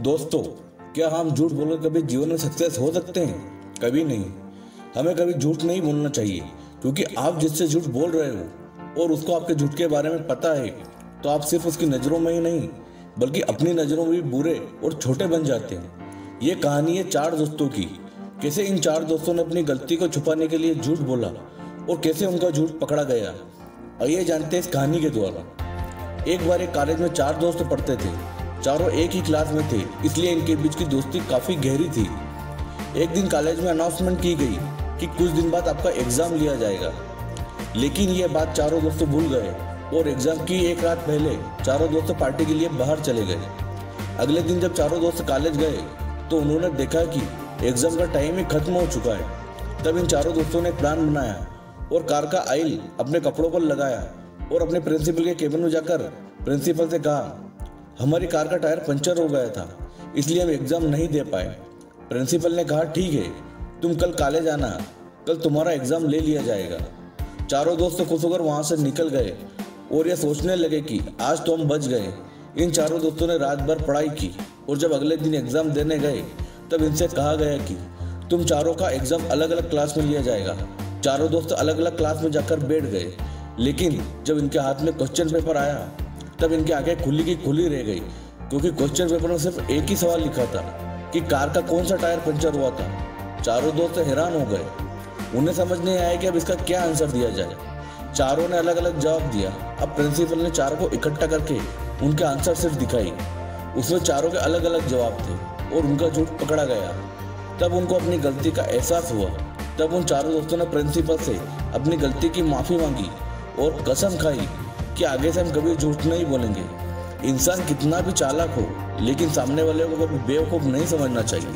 दोस्तों, क्या हम झूठ बोलकर कभी जीवन में सक्सेस हो सकते हैं? कभी नहीं। हमें कभी झूठ नहीं बोलना चाहिए, क्योंकि आप जिससे झूठ बोल रहे हो और उसको आपके झूठ के बारे में पता है, तो आप सिर्फ उसकी नज़रों में ही नहीं बल्कि अपनी नज़रों में भी बुरे और छोटे बन जाते हैं। ये कहानी है चार दोस्तों की। कैसे इन चार दोस्तों ने अपनी गलती को छुपाने के लिए झूठ बोला और कैसे उनका झूठ पकड़ा गया। आइए जानते हैं इस कहानी के द्वारा। एक बार एक कॉलेज में चार दोस्त पढ़ते थे। चारों एक ही क्लास में थे, इसलिए इनके बीच की दोस्ती काफ़ी गहरी थी। एक दिन कॉलेज में अनाउंसमेंट की गई कि कुछ दिन बाद आपका एग्ज़ाम लिया जाएगा, लेकिन यह बात चारों दोस्त भूल गए और एग्ज़ाम की एक रात पहले चारों दोस्त पार्टी के लिए बाहर चले गए। अगले दिन जब चारों दोस्त कॉलेज गए तो उन्होंने देखा कि एग्ज़ाम का टाइम ही खत्म हो चुका है। तब इन चारों दोस्तों ने प्लान बनाया और कार का ऑयल अपने कपड़ों पर लगाया और अपने प्रिंसिपल के केबिन में जाकर प्रिंसिपल से कहा, हमारी कार का टायर पंचर हो गया था, इसलिए हम एग्ज़ाम नहीं दे पाए। प्रिंसिपल ने कहा, ठीक है, तुम कल कॉलेज आना, कल तुम्हारा एग्ज़ाम ले लिया जाएगा। चारों दोस्त खुश होकर वहाँ से निकल गए और ये सोचने लगे कि आज तो हम बच गए। इन चारों दोस्तों ने रात भर पढ़ाई की और जब अगले दिन एग्ज़ाम देने गए तब इनसे कहा गया कि तुम चारों का एग्ज़ाम अलग अलग क्लास में लिया जाएगा। चारों दोस्त अलग अलग क्लास में जाकर बैठ गए, लेकिन जब इनके हाथ में क्वेश्चन पेपर आया तब इनकी आंखें खुली की खुली रह गई, क्योंकि क्वेश्चन पेपर में सिर्फ एक ही सवाल लिखा था कि कार का कौन सा टायर पंचर हुआ था। चारों दोस्त हैरान हो गए। उन्हें समझ नहीं आया कि अब इसका क्या आंसर दिया जाए। चारों ने अलग अलग जवाब दिया। अब प्रिंसिपल ने चारों को इकट्ठा करके उनके आंसर सिर्फ दिखाई। उसमें चारों के अलग अलग जवाब थे और उनका झूठ पकड़ा गया। तब उनको अपनी गलती का एहसास हुआ। तब उन चारों दोस्तों ने प्रिंसिपल से अपनी गलती की माफ़ी मांगी और कसम खाई कि आगे से हम कभी झूठ नहीं बोलेंगे। इंसान कितना भी चालाक हो, लेकिन सामने वाले को कभी बेवकूफ़ नहीं समझना चाहिए।